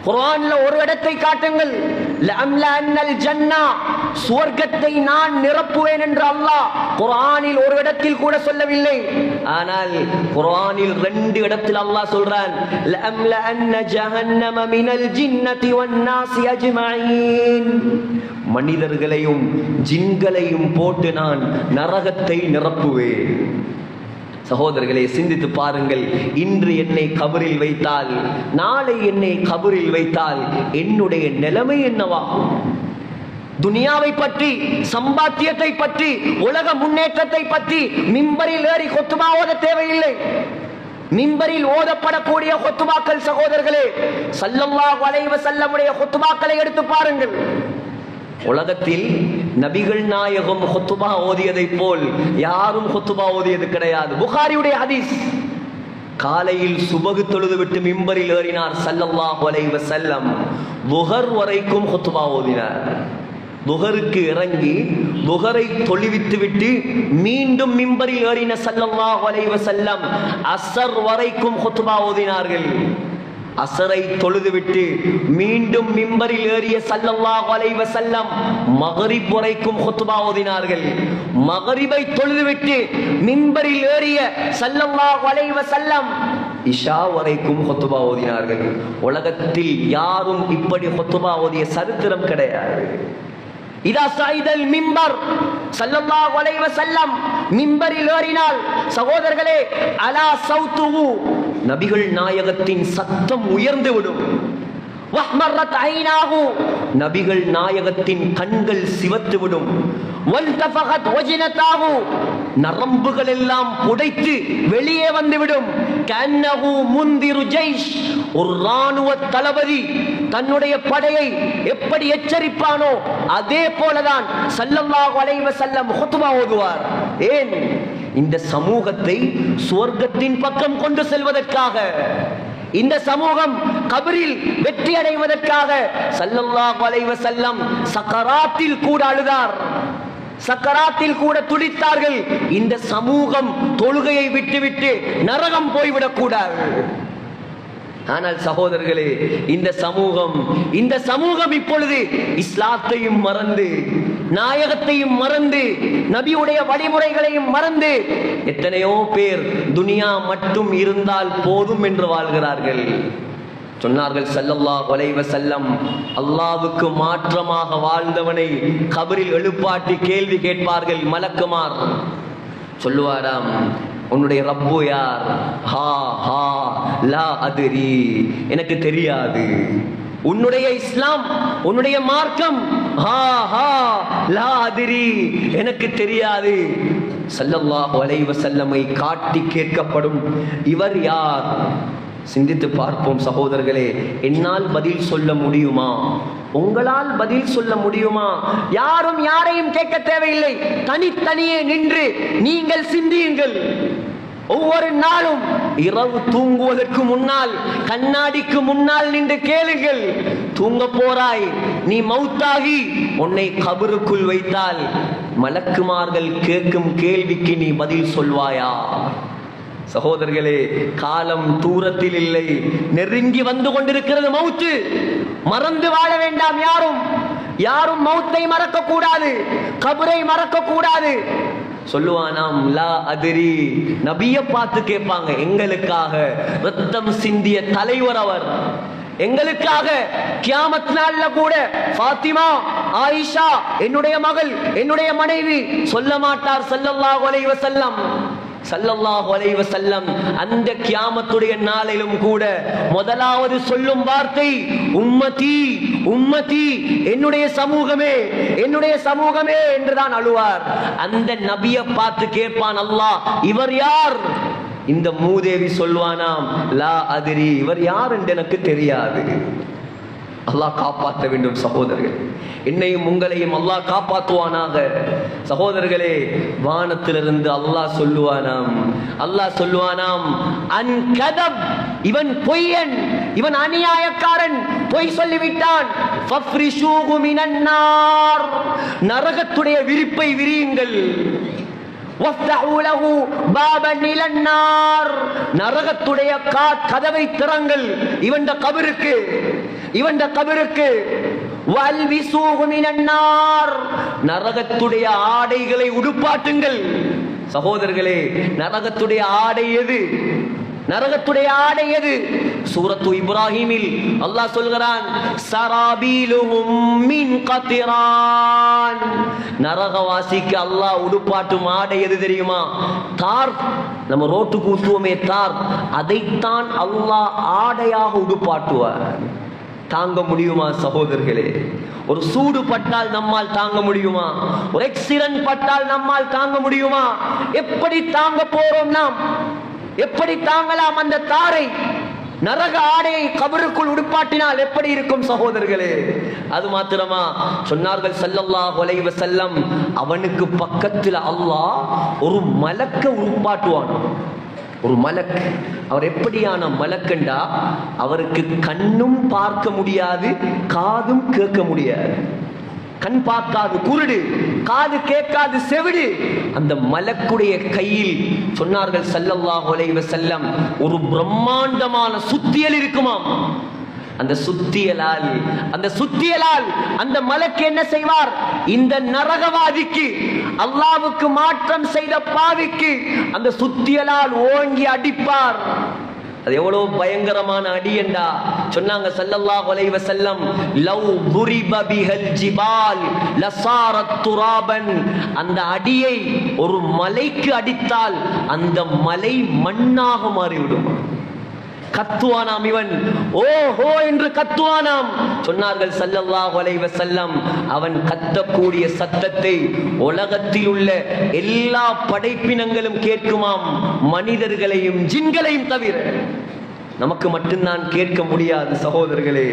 குர்ஆன்ல ஒரு இடத்தை காட்டுங்கள், லஅம்லஅன்னல் ஜன்னா, சுவர்க்கத்தை நான் நிரப்புவேன் என்று அல்லாஹ் குர்ஆனில் ஒரு இடத்தில் கூட சொல்லவில்லை. ஆனால் குர்ஆனில் 2 இடத்தில் அல்லாஹ் சொல்றான், லஅம்லஅன்ன ஜஹன்னம மினல் ஜின்னதி வன் நாஸி அஜ்மஈன், மனிதர்களையும் ஜின்களையும் போட்டு நான் நரகத்தை நிரப்புவேன். சகோதரர்களே, சிந்தித்து பாருங்கள். இன்று என்னை கபரில் வைத்தால், நாளை என்னை கபரில் வைத்தால் என்னுடைய நிலைமை என்னவாகும்? துனியாவை பற்றி, சம்பாத்தியத்தை பற்றி, உலக முன்னேற்றத்தை பற்றி மிம்பரில் ஏறி கொத்துபா ஓத தேவையில்லை. மிம்பரில் ஓதப்படக்கூடிய கொத்துபாக்கள் சகோதரர்களே, ஸல்லல்லாஹு அலைஹி வஸல்லமுடைய கொத்துபாக்களை எடுத்து பாருங்கள். உலகத்தில் நபிகள் நாயகம் ஹுத்துபா ஓதியதை போல் யாரும் ஹுத்துபா ஓதியது கிடையாது. புகாரியுடைய ஹதீஸ். காலையில் சுபகு தொழுது விட்டு மிம்பரில் ஏறினார் ஸல்லல்லாஹு அலைஹி வஸல்லம். லுஹர் வரைக்கும் ஹுத்துபா ஓதினார். லுஹருக்கு இறங்கி லுஹரை தொழுவித்து விட்டு மீண்டும் மிம்பரில் ஏறின ஸல்லல்லாஹு அலைஹி வஸல்லம் அஸ்ர் வரைக்கும் ஹுத்துபா ஓதினார்கள். அசரை தொழுதுவிட்டு மீண்டும் மிம்பரில் ஏறிய ஸல்லல்லாஹு அலைஹி வஸல்லம் மக்ரிப் வரைக்கும் குத்பா ஓதினார்கள். மக்ரிபை தொழுதுவிட்டு மிம்பரில் ஏறிய ஸல்லல்லாஹு அலைஹி வஸல்லம் இஷா வரைக்கும் குத்பா ஓதினார்கள். உலகத்தில் யாரும் இப்படி குத்பா ஓதிய சரித்திரம் கிடையாது. இதா ஸைதல் மிம்பர், ஸல்லல்லாஹு அலைஹி வஸல்லம் மிம்பரில் ஏறினால் சகோதரர்களே, அலா ஸௌதுஹு, நபிகள் நாயகத்தின் சத்தம் உயர்ந்து விடும். வஹ்மரத் ஐனாஹு, நபிகள் நாயகத்தின் கண்கள் சிவத்து விடும். வல்தஃபகத் வஜ்னதாஹு, நரம்புகள் எல்லாம் புடைத்து வெளியே வந்துவிடும். கன்னஹு முந்திரு ஜைஷ், ஒரு ராணுவ தளபதி தன்னுடைய படையை எப்படி எச்சரிப்பானோ அதே போலதான் ஸல்லல்லாஹு அலைஹி வஸல்லம் குத்பா ஓதுவார். ஏன்? இந்த சமூகத்தை சுவர்க்கத்தின் பக்கம் கொண்டு செல்வதற்காக, இந்த சமூகம் கபரில் வெற்றி அடைவதற்காக ஸல்லல்லாஹு அலைஹி வஸல்லம் சக்கராத்தில் கூட அழுதார், சக்கராத்தில் கூட துடித்தார்கள். இந்த சமூகம் தொழுகையை விட்டுவிட்டு நரகம் போய்விடக் கூடாது. ஆனால் சகோதரர்களே, இந்த சமூகம் இப்பொழுது இஸ்லாத்தையும் மறந்து, நாயகத்தையும் மறந்து, நபியுடைய வழிமுறைகளையும் மறந்து எத்தனையோ பேர் துனியா மட்டும் இருந்தால் போதும் என்று வாழ்கிறார்கள். சொன்னார்கள் ஸல்லல்லாஹு அலைஹி வஸல்லம், அல்லாஹ்வுக்கு மாற்றமாக வாழ்ந்தவனை கபரில் எழுப்பாட்டி கேள்வி கேட்பார்கள் மலக்குமார். சொல்லுவாராம், உன்னுடைய ரப்பு யார்? ஹா ஹா லா அதிரி, எனக்கு தெரியாது. உன்னுடைய இஸ்லாம், உன்னுடைய மார்க்கம், ஹா ஹா லா அதிரி, எனக்கு தெரியாது. ஸல்லல்லாஹு அலைஹி வஸல்லமை காட்டி கேட்கப்படும், இவர் யார்? சிந்தித்து பார்ப்போம் சகோதரர்களே. என்னால் பதில் சொல்ல முடியுமா? உங்களால் பதில் சொல்ல முடியுமா? யாரும் யாரையும் கேட்க தேவையில்லை. தனித்தனியே நின்று நீங்கள் சிந்தியுங்கள். ஒவ்வொரு நாளும் இரவு தூங்குவதற்கு முன்னால் கண்ணாடிக்கு முன்னால் நின்று கேளுங்கள். தூங்க போறாய், நீ மௌத்தாகி உன்னை கபருக்குள் வைத்தால் மலக்குமார்கள் கேட்கும் கேள்விக்கு நீ பதில் சொல்வாயா? சகோதரர்களே, காலம் தூரத்தில் இல்லை, நெருங்கி வந்து கொண்டிருக்கிறது மௌத்து. மறந்து வாழ வேண்டாம். யாரும் மௌத்தை மறக்க கூடாது, கபரை மறக்க கூடாது. சொல்லுவானாம், லா அதிரி, நபியை பார்த்து கேட்பாங்க. எங்களுக்காக ரத்தம் சிந்திய தலைவர் அவர், எங்களுக்காக கியாமத் நாள்ல கூட ஃபாத்திமா, ஆயிஷா என்னுடைய மகள், என்னுடைய மனைவி சொல்ல மாட்டார் ஸல்லல்லாஹு அலைஹி வஸல்லம். ஸல்லல்லாஹு அலைஹி வஸல்லம் அந்த கியாமத்துடைய நாளிலும் கூட முதலாவது சொல்லும் வார்த்தை உம்மதி உம்மதி, என்னுடைய சமூகமே, என்னுடைய சமூகமே என்றுதான் அழுவார். அந்த நபியை பார்த்து கேட்பான் அல்லாஹ், இவர் யார்? இந்த மூதேவி சொல்வானாம், லா அதிரி, இவர் யார் என்று எனக்கு தெரியாது. அல்லாஹ் காப்பாற்ற வேண்டும் சகோதரர்கள். என்னையும் உங்களையும் அல்லாஹ் காப்பாற்றுவானாக. சகோதரர்களே, வானத்திலிருந்து அல்லாஹ் சொல்லுவானாம், அன்கதப், இவன் பொய்யன், இவன் அநியாயக்காரன், பொய் சொல்லிவிட்டான். ஃபஃப்ரிஷூஹு மினன் நார், நரகத்துடைய விரிப்பை விரியுங்கள். வஃப்தஹூ லஹு பாபன் இலன்னார், நரகத்துடைய கதவை திறங்கள் இவன் கபருக்கு. வல்விசூஹு மினன்னார், நரகத்துடைய ஆடைகளை உடுப்பாட்டுங்கள். சகோதரர்களே, நரகத்துடைய ஆடை எது? சூரத்து இப்ராஹிமில் அல்லாஹ் சொல்கிறான், சராபீலுஹும் மின் கத்ரான், நரகவாசிக்கு அல்லாஹ் உடுப்பாட்டும் ஆடை எது தெரியுமா? தார். நம்ம ரோட்டுக்கு ஊத்துவோமே தார், அதைத்தான் அல்லாஹ் ஆடையாக உடுப்பாட்டுவார். தாங்க முடியுமா சகோதரர்களே? ஒரு சூடு பட்டால் நம்மால் தாங்க முடியுமா? ஒரு ஆக்சிடென்ட் பட்டால் நம்மால் தாங்க முடியுமா? எப்படி தாங்க போறோம் நாம்? எப்படி தாங்கலாம் அந்த தாரை? நரக ஆடையை கபருக்குள் உடுப்பாட்டினால் எப்படி இருக்கும் சகோதரர்களே? அது மாத்திரமா? சொன்னார்கள் ஸல்லல்லாஹு அலைஹி வஸல்லம், அவனுக்கு பக்கத்தில் அல்லாஹ் ஒரு மலக்க உடுப்பாட்டுவான். ஒரு மலக். அவர் எப்படியான மலக்கண்டா, அவருக்கு கண்ணும் பார்க்க முடியாது, காதும் கேட்க முடியாது. கண் பார்க்காது குருடு, காது கேட்காது செவிடு. அந்த மலக்குடைய கையில் சொன்னார்கள் ஸல்லல்லாஹு அலைஹி வஸல்லம், ஒரு பிரம்மாண்டமான சுத்தியல் இருக்குமாம். அந்த சுத்தியலால் அந்த மலக்கு என்ன செய்வார்? இந்த நரகவாதிக்கு, அல்லாஹ்வுக்கு மாற்றம் செய்த பாவிக்கு அந்த சுத்தியலால் ஓங்கி அடிப்பார். அது எவ்வளவு பயங்கரமான அடி என்றா சொன்னாங்க ஸல்லல்லாஹு அலைஹி வஸல்லம், லவ் துரிப பிஹல் ஜிபால் லஸாரத் துராபன், அந்த அடியை ஒரு மலைக்கு அடித்தால் அந்த மலை மண்ணாக மாறிவிடும். கத்துவானாம் இவன், ஓஹோ என்று கத்துவானாம். சொன்னார்கள் ஸல்லல்லாஹு அலைஹி வஸல்லம், அவன் கத்தக்கூடிய சத்தத்தை உலகத்தில் உள்ள எல்லா படைப்பினங்களும் கேட்குமாம், மனிதர்களையும் ஜின்களையும் தவிர. நமக்கு மட்டும்தான் கேட்க முடியாது சகோதரர்களே.